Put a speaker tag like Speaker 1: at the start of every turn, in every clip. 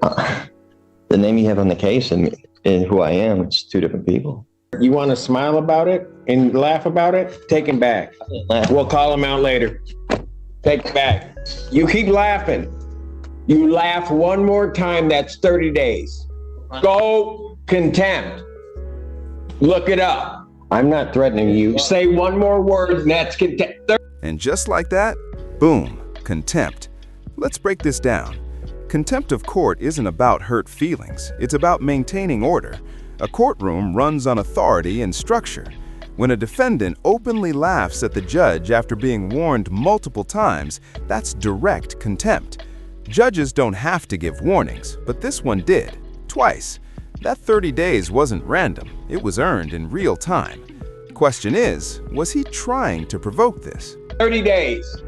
Speaker 1: The name you have on the case and who I am, it's two different people.
Speaker 2: You want to smile about it and laugh about it? Take him back. We'll call him out later. Take him back. You keep laughing. You laugh one more time, that's 30 days. Go contempt. Look it up. I'm not threatening you. Say one more word and that's contempt.
Speaker 3: And just like that, boom, contempt. Let's break this down. Contempt of court isn't about hurt feelings. It's about maintaining order. A courtroom runs on authority and structure. When a defendant openly laughs at the judge after being warned multiple times, that's direct contempt. Judges don't have to give warnings, but this one did, twice. That 30 days wasn't random. It was earned in real time. Question is, was he trying to provoke this?
Speaker 2: 30 days.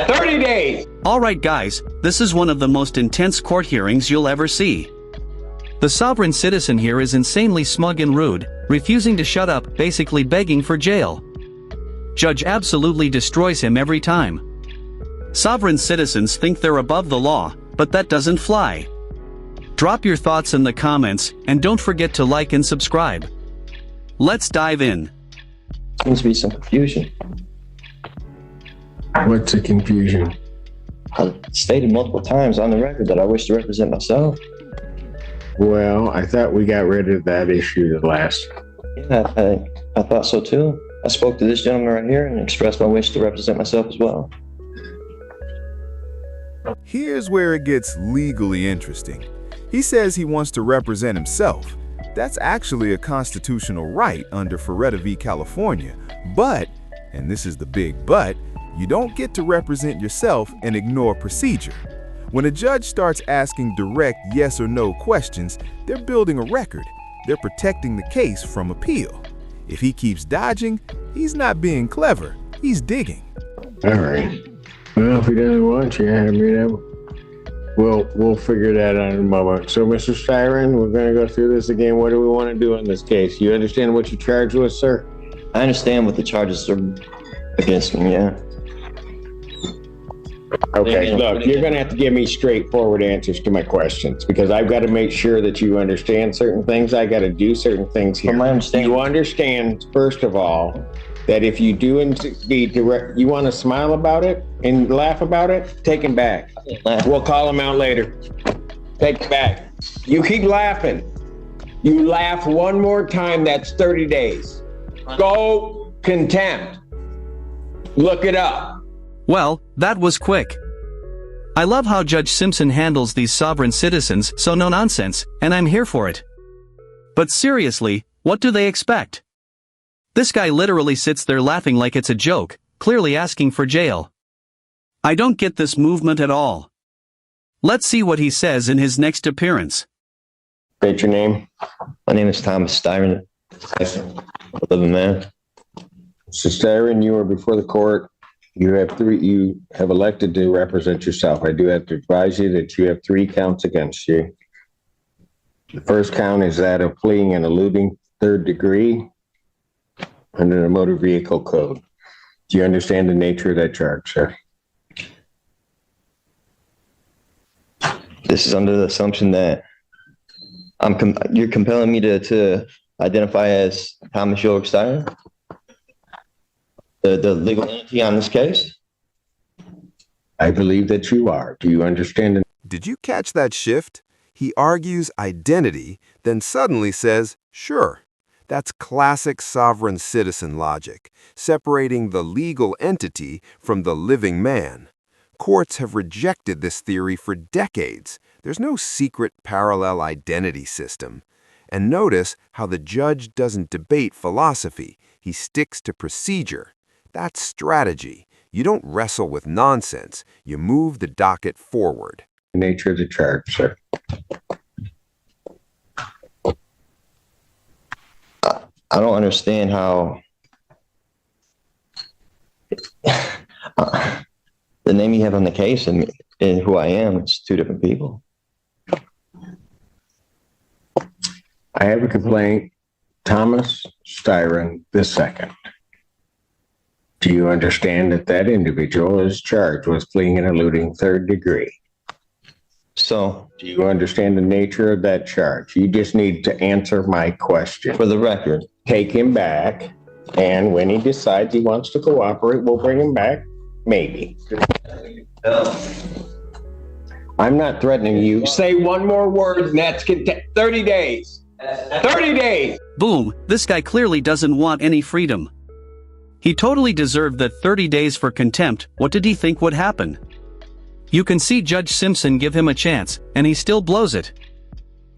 Speaker 2: 30 days.
Speaker 4: All right, guys, this is one of the most intense court hearings you'll ever see. The sovereign citizen here is insanely smug and rude, refusing to shut up, basically begging for jail. Judge absolutely destroys him every time. Sovereign citizens think they're above the law, but that doesn't fly. Drop your thoughts in the comments, and don't forget to like and subscribe. Let's dive in.
Speaker 1: Seems to be some confusion.
Speaker 2: What's the confusion?
Speaker 1: I stated multiple times on the record that I wish to represent myself.
Speaker 2: Well, I thought we got rid of that issue the last.
Speaker 1: Yeah, I thought so too. I spoke to this gentleman right here and expressed my wish to represent myself as well.
Speaker 3: Here's where it gets legally interesting. He says he wants to represent himself. That's actually a constitutional right under Ferretta v. California. But, and this is the big but, you don't get to represent yourself and ignore procedure. When a judge starts asking direct yes or no questions, they're building a record. They're protecting the case from appeal. If he keeps dodging, he's not being clever, he's digging.
Speaker 2: All right. Well, if he doesn't want you, I mean, we'll figure that out in a moment. So, Mr. Styron, we're going to go through this again. What do we want to do in this case? You understand what you're charged with, sir?
Speaker 1: I understand what the charges are against me, yeah.
Speaker 2: Okay, look, you're going to have to give me straightforward answers to my questions because I've got to make sure that you understand certain things. I got to do certain things here.
Speaker 1: My understanding.
Speaker 2: You understand, first of all, that if you do indeed direct, you want to smile about it and laugh about it, take him back. We'll call him out later. Take him back. You keep laughing. You laugh one more time, that's 30 days. Go contempt. Look it up.
Speaker 4: Well, that was quick. I love how Judge Simpson handles these sovereign citizens, so no nonsense, and I'm here for it. But seriously, what do they expect? This guy literally sits there laughing like it's a joke, clearly asking for jail. I don't get this movement at all. Let's see what he says in his next appearance.
Speaker 2: State your name.
Speaker 1: My name is Thomas Styron. I live in man.
Speaker 2: Mr. Styron, you are before the court. You have elected to represent yourself. I do have to advise you that you have 3 counts against you. The first count is that of fleeing and eluding 3rd degree under the Motor Vehicle Code. Do you understand the nature of that charge, sir?
Speaker 1: This is under the assumption that you're compelling me to identify as Thomas York Styron, the legal entity on this case.
Speaker 2: I believe that you are. Do you understand?
Speaker 3: Did you catch that shift? He argues identity, then suddenly says, sure. That's classic sovereign citizen logic, separating the legal entity from the living man. Courts have rejected this theory for decades. There's no secret parallel identity system. And notice how the judge doesn't debate philosophy. He sticks to procedure. That's strategy. You don't wrestle with nonsense. You move the docket forward.
Speaker 2: The nature of the charge, sir.
Speaker 1: I don't understand how the name you have on the case and who I am, it's two different people.
Speaker 2: I have a complaint, Thomas Styron II. Do you understand that that individual is charged with fleeing and eluding 3rd degree?
Speaker 1: So,
Speaker 2: Do you understand the nature of that charge? You just need to answer my question.
Speaker 1: for the record,
Speaker 2: Take him back, and when he decides he wants to cooperate, we'll bring him back. Maybe. I'm not threatening you. Say one more word, and that's 30 days. 30 days.
Speaker 4: Boom, this guy clearly doesn't want any freedom. He totally deserved that 30 days for contempt. What did he think would happen? You can see Judge Simpson give him a chance, and he still blows it.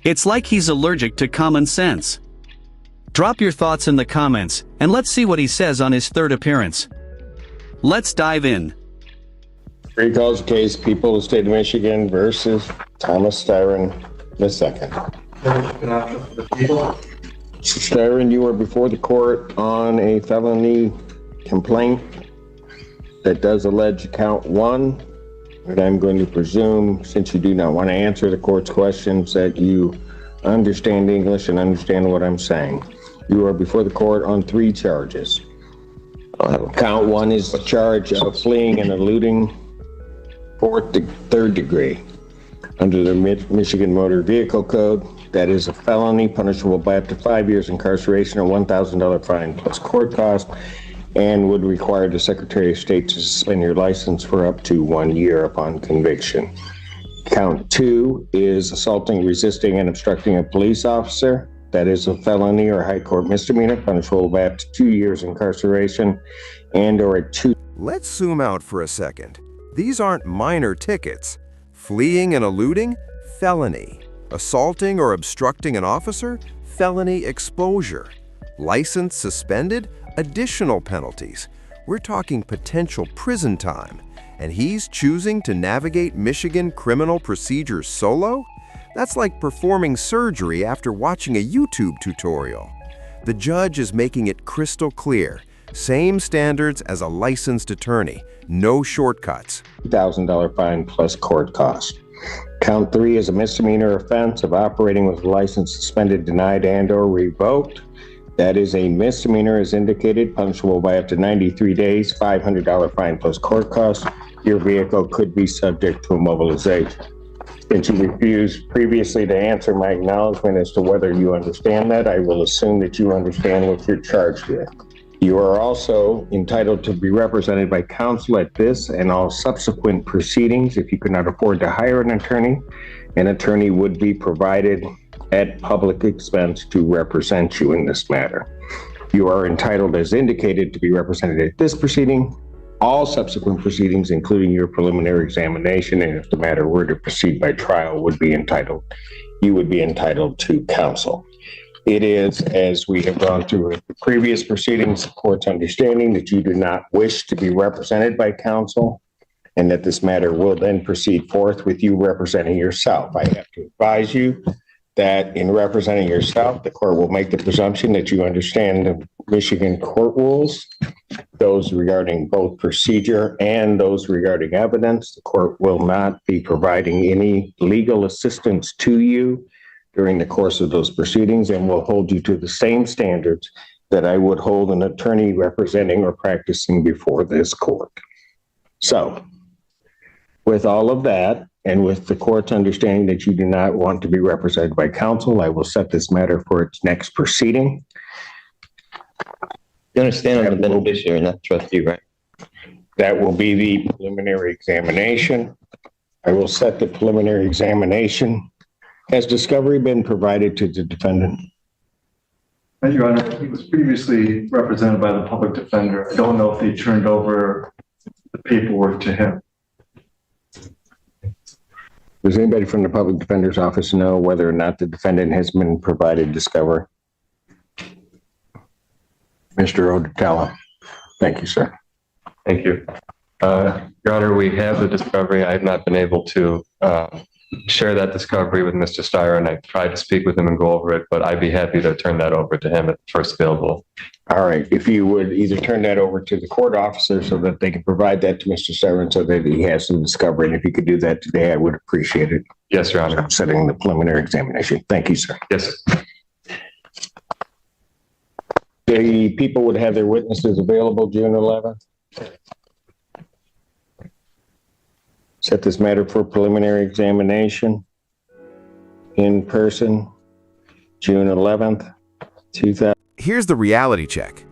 Speaker 4: It's like he's allergic to common sense. Drop your thoughts in the comments, and let's see what he says on his third appearance. Let's dive in.
Speaker 2: Recalls case, people of the state of Michigan versus Thomas Styron II. Mr. Styron, you are before the court on a felony complaint that does allege count 1. And I'm going to presume, since you do not want to answer the court's questions, that you understand English and understand what I'm saying. You are before the court on 3 charges. Count 1 is the charge of fleeing and eluding third degree. Under the Michigan Motor Vehicle Code, that is a felony punishable by up to 5 years incarceration or $1,000 fine plus court cost, and would require the Secretary of State to suspend your license for up to 1 year upon conviction. Count 2 is assaulting, resisting, and obstructing a police officer. That is a felony or high court misdemeanor, punishable by up to 2 years incarceration and or a 2.
Speaker 3: Let's zoom out for a second. These aren't minor tickets. Fleeing and eluding? Felony. Assaulting or obstructing an officer? Felony exposure. License suspended? Additional penalties. We're talking potential prison time. And he's choosing to navigate Michigan criminal procedures solo? That's like performing surgery after watching a YouTube tutorial. The judge is making it crystal clear. Same standards as a licensed attorney. No shortcuts.
Speaker 2: $1,000 fine plus court cost. Count 3 is a misdemeanor offense of operating with a license suspended, denied, and or revoked. That is a misdemeanor as indicated, punishable by up to 93 days, $500 fine plus court cost. Your vehicle could be subject to immobilization. Since you refused previously to answer my acknowledgement as to whether you understand that, I will assume that you understand what you're charged with. You are also entitled to be represented by counsel at this and all subsequent proceedings. If you could not afford to hire an attorney would be provided at public expense to represent you in this matter. You are entitled, as indicated, to be represented at this proceeding, all subsequent proceedings, including your preliminary examination, and if the matter were to proceed by trial, you would be entitled to counsel. It is, as we have gone through the previous proceedings, the court's understanding that you do not wish to be represented by counsel, and that this matter will then proceed forth with you representing yourself. I have to advise you that in representing yourself, the court will make the presumption that you understand the Michigan court rules, those regarding both procedure and those regarding evidence. The court will not be providing any legal assistance to you during the course of those proceedings, and will hold you to the same standards that I would hold an attorney representing or practicing before this court. So, with all of that, and with the court's understanding that you do not want to be represented by counsel, I will set this matter for its next proceeding.
Speaker 1: you understand I'm the beneficiary, not trustee, right?
Speaker 2: That will be the preliminary examination. I will set the preliminary examination. Has discovery been provided to the defendant?
Speaker 5: Your Honor, he was previously represented by the public defender. I don't know if he turned over the paperwork to him.
Speaker 2: Does anybody from the public defender's office know whether or not the defendant has been provided discovery? Mr. Odetella. Thank you, sir.
Speaker 6: Thank you. Your Honor, we have the discovery. I have not been able to share that discovery with Mr. Steyer, and I tried to speak with him and go over it, but I'd be happy to turn that over to him at first available.
Speaker 2: All right. If you would either turn that over to the court officer so that they can provide that to Mr. Steyer so that he has some discovery, and if you could do that today, I would appreciate it.
Speaker 6: Yes, Your Honor.
Speaker 2: I'm setting the preliminary examination. Thank you, sir.
Speaker 6: Yes.
Speaker 2: The people would have their witnesses available June 11th. Set this matter for preliminary examination in person, June 11th, 2000.
Speaker 3: Here's the reality check.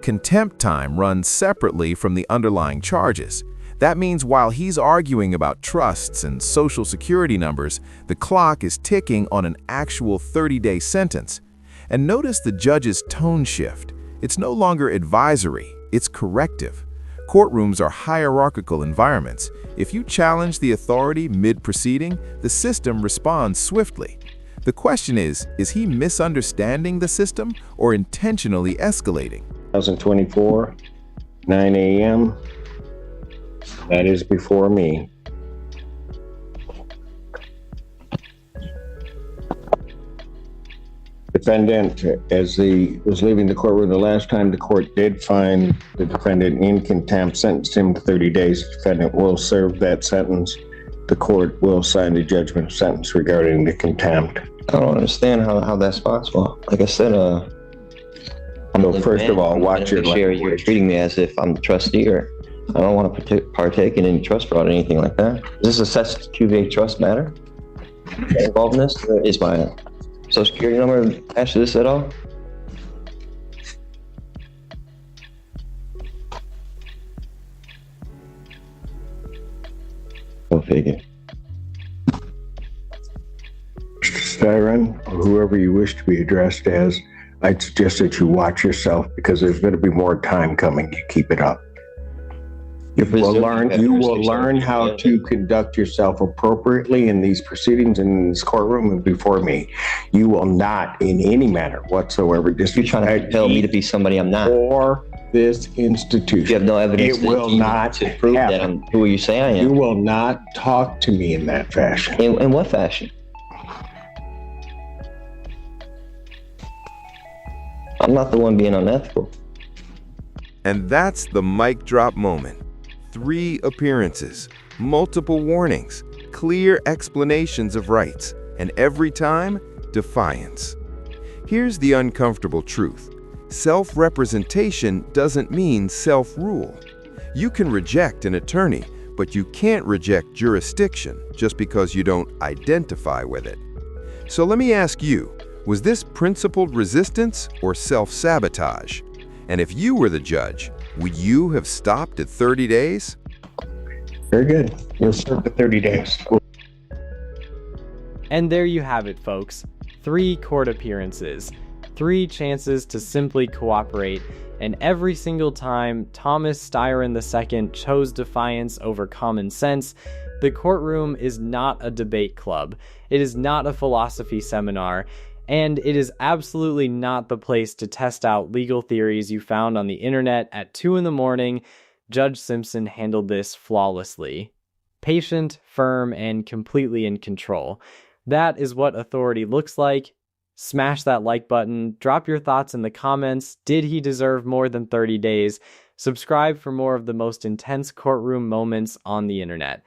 Speaker 3: Contempt time runs separately from the underlying charges. That means while he's arguing about trusts and social security numbers, the clock is ticking on an actual 30-day sentence. And notice the judge's tone shift. It's no longer advisory, it's corrective. Courtrooms are hierarchical environments. If you challenge the authority mid-proceeding, the system responds swiftly. The question is he misunderstanding the system or intentionally escalating?
Speaker 2: 2024, 9 a.m. That is before me. Defendant, as he was leaving the courtroom the last time, the court did find the defendant in contempt, sentenced him to 30 days. The defendant will serve that sentence. The court will sign the judgment of sentence regarding the contempt.
Speaker 1: I don't understand how that's possible. Like I said,
Speaker 2: So first of all, watch your
Speaker 1: language. You're treating me as if I'm the trustee, or I don't want to partake in any trust fraud or anything like that. Is this a SQV trust matter involved in this? Is my social security number attached to this at all? Go figure.
Speaker 2: Mr. Styron, or whoever you wish to be addressed as, I'd suggest that you watch yourself because there's going to be more time coming. You keep it up. You will learn how to conduct yourself appropriately in these proceedings in this courtroom and before me. You will not, in any manner whatsoever,
Speaker 1: You're trying to tell me to be somebody I'm not.
Speaker 2: Or this institution.
Speaker 1: You have no evidence.
Speaker 2: It will not
Speaker 1: to prove that I'm who you say I am.
Speaker 2: You will not talk to me in that fashion.
Speaker 1: In what fashion? I'm not the one being unethical.
Speaker 3: And that's the mic drop moment. 3 appearances, multiple warnings, clear explanations of rights, and every time, defiance. Here's the uncomfortable truth. Self-representation doesn't mean self-rule. You can reject an attorney, but you can't reject jurisdiction just because you don't identify with it. So let me ask you, was this principled resistance or self-sabotage? And if you were the judge, would you have stopped at 30 days?
Speaker 2: Very good. You'll serve the 30 days.
Speaker 7: And there you have it, folks. 3 court appearances, 3 chances to simply cooperate, and every single time Thomas Styron II chose defiance over common sense. The courtroom is not a debate club. It is not a philosophy seminar. And it is absolutely not the place to test out legal theories you found on the internet at 2 in the morning. Judge Simpson handled this flawlessly. Patient, firm, and completely in control. That is what authority looks like. Smash that like button. Drop your thoughts in the comments. Did he deserve more than 30 days? Subscribe for more of the most intense courtroom moments on the internet.